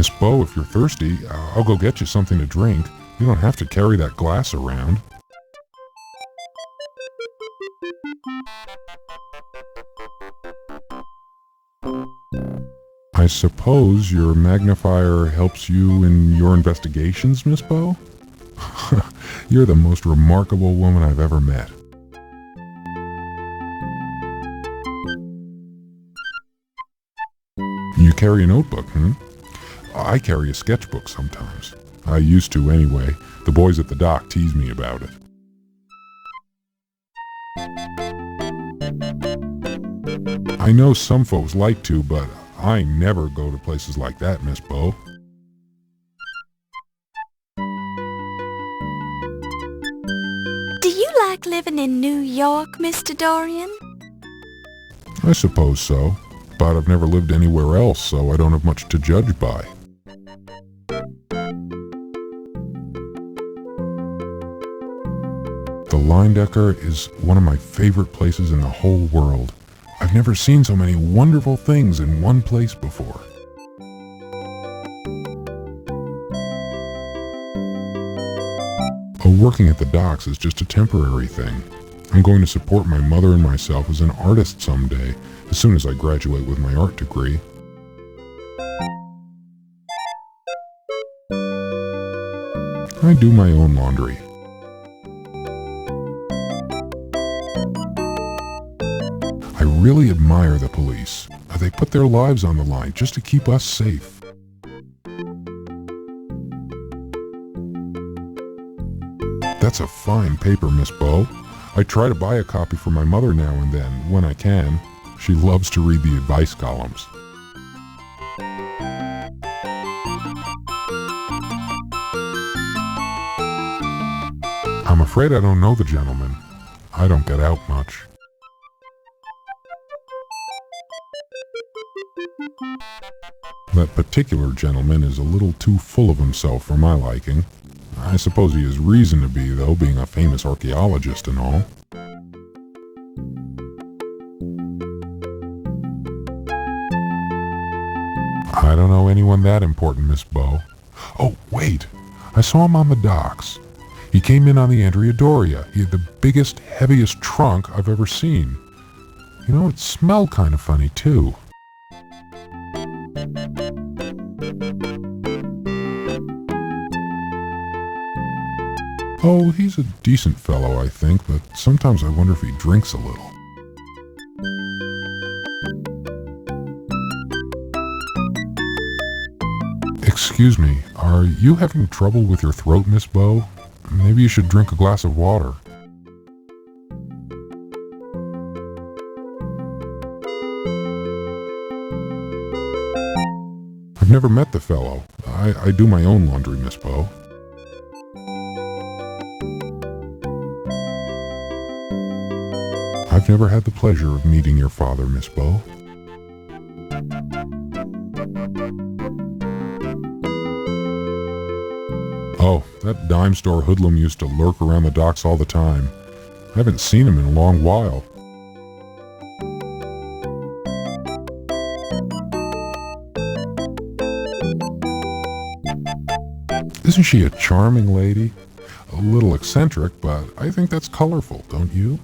Miss Bo, if you're thirsty, I'll go get you something to drink. You don't have to carry that glass around. I suppose your magnifier helps you in your investigations, Miss Bo? You're the most remarkable woman I've ever met. You carry a notebook, I carry a sketchbook sometimes. I used to anyway. The boys at the dock tease me about it. I know some folks like to, but I never go to places like that, Miss Bo. Do you like living in New York, Mr. Dorian? I suppose so, but I've never lived anywhere else, so I don't have much to judge by. The Linedecker is one of my favorite places in the whole world. I've never seen so many wonderful things in one place before. Working at the docks is just a temporary thing. I'm going to support my mother and myself as an artist someday, as soon as I graduate with my art degree. I do my own laundry. I really admire the police. They put their lives on the line just to keep us safe. That's a fine paper, Miss Bo. I try to buy a copy for my mother now and then, when I can. She loves to read the advice columns. I'm afraid I don't know the gentleman. I don't get out much. That particular gentleman is a little too full of himself for my liking. I suppose he has reason to be, though, being a famous archaeologist and all. I don't know anyone that important, Miss Bo. Oh, wait! I saw him on the docks. He came in on the Andrea Doria. He had the biggest, heaviest trunk I've ever seen. You know, it smelled kind of funny, too. Oh, he's a decent fellow, I think, but sometimes I wonder if he drinks a little. Excuse me, are you having trouble with your throat, Miss Bo? Maybe you should drink a glass of water. I've never met the fellow. I do my own laundry, Miss Bo. I've never had the pleasure of meeting your father, Miss Bo. Oh, that dime store hoodlum used to lurk around the docks all the time. I haven't seen him in a long while. Isn't she a charming lady? A little eccentric, but I think that's colorful, don't you?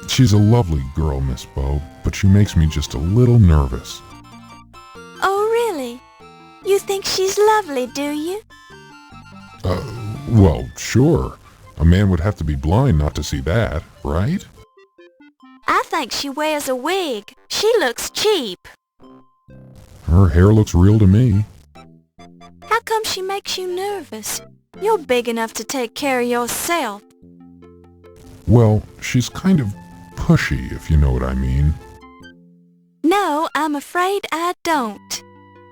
She's a lovely girl, Miss Bo, but she makes me just a little nervous. Oh, really? You think she's lovely, do you? Well, sure. A man would have to be blind not to see that, right? I think she wears a wig. She looks cheap. Her hair looks real to me. How come she makes you nervous? You're big enough to take care of yourself. Well, she's kind of pushy, if you know what I mean. No, I'm afraid I don't.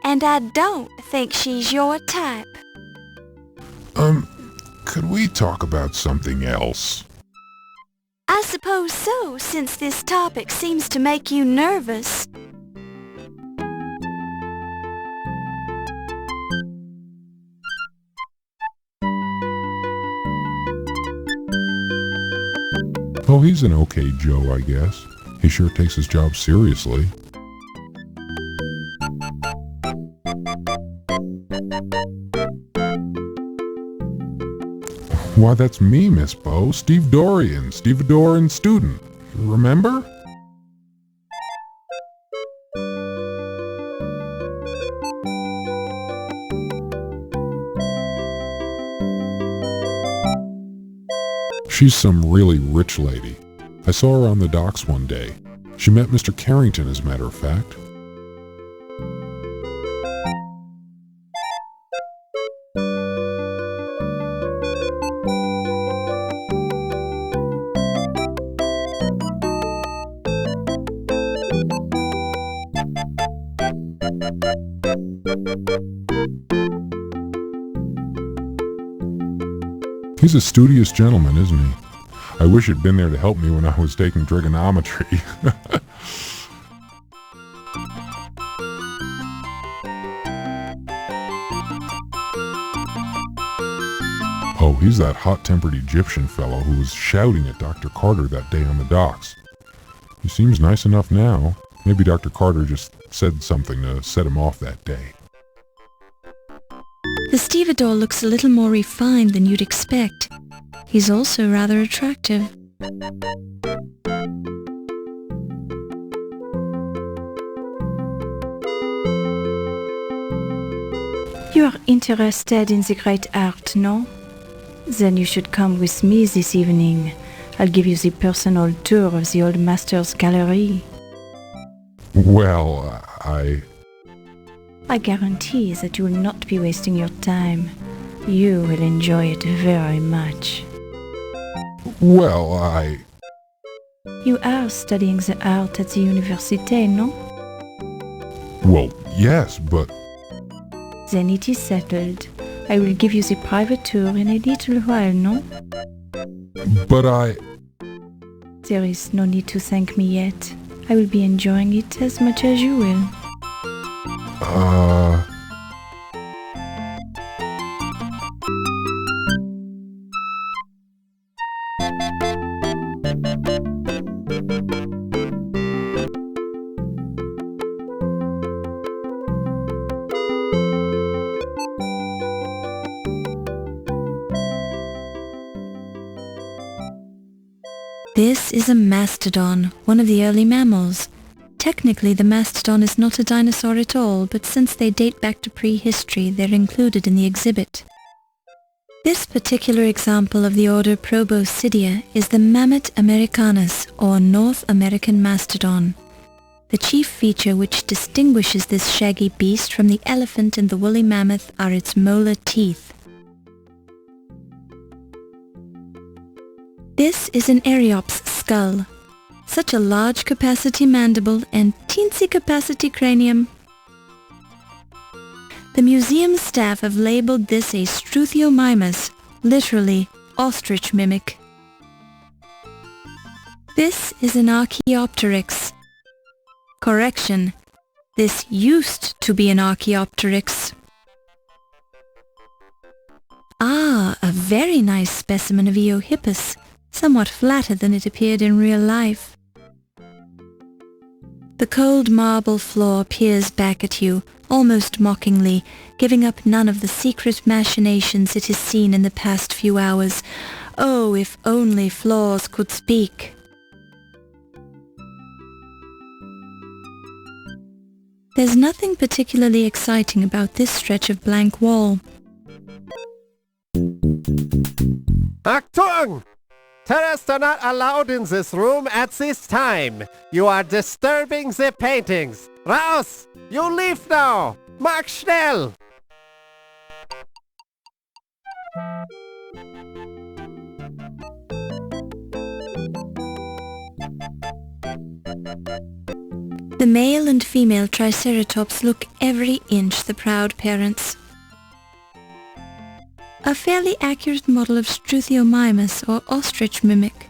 And I don't think she's your type. Could we talk about something else? I suppose so, since this topic seems to make you nervous. Oh, he's an okay Joe, I guess. He sure takes his job seriously. Why, that's me, Miss Bo. Steve Dorian, student. Remember? She's some really rich lady. I saw her on the docks one day. She met Mr. Carrington, as a matter of fact. He's a studious gentleman, isn't he? I wish he'd been there to help me when I was taking trigonometry. Oh, he's that hot-tempered Egyptian fellow who was shouting at Dr. Carter that day on the docks. He seems nice enough now. Maybe Dr. Carter just said something to set him off that day. The stevedore looks a little more refined than you'd expect. He's also rather attractive. You are interested in the great art, no? Then you should come with me this evening. I'll give you the personal tour of the old master's gallery. Well, I guarantee that you will not be wasting your time. You will enjoy it very much. Well, You are studying the art at the université, no? Well, yes, but... Then it is settled. I will give you the private tour in a little while, no? But There is no need to thank me yet. I will be enjoying it as much as you will. This is a mastodon, one of the early mammals. Technically, the mastodon is not a dinosaur at all, but since they date back to prehistory, they're included in the exhibit. This particular example of the order Proboscidea is the Mammoth americanus, or North American mastodon. The chief feature which distinguishes this shaggy beast from the elephant and the woolly mammoth are its molar teeth. This is an Eriops skull. Such a large capacity mandible and teensy capacity cranium. The museum staff have labeled this a Struthiomimus, literally ostrich mimic. This is an Archaeopteryx. Correction, this used to be an Archaeopteryx. Ah, a very nice specimen of Eohippus, somewhat flatter than it appeared in real life. The cold marble floor peers back at you, almost mockingly, giving up none of the secret machinations it has seen in the past few hours. Oh, if only floors could speak! There's nothing particularly exciting about this stretch of blank wall. Achtung! Tourists are not allowed in this room at this time. You are disturbing the paintings. Raus! You leave now! Mach schnell! The male and female Triceratops look every inch the proud parents. A fairly accurate model of Struthiomimus or ostrich mimic.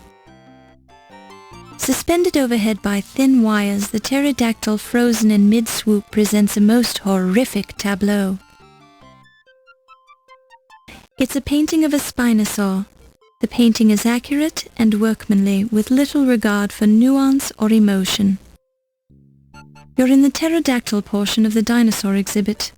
Suspended overhead by thin wires, the pterodactyl frozen in mid-swoop presents a most horrific tableau. It's a painting of a Spinosaur. The painting is accurate and workmanly, with little regard for nuance or emotion. You're in the pterodactyl portion of the dinosaur exhibit.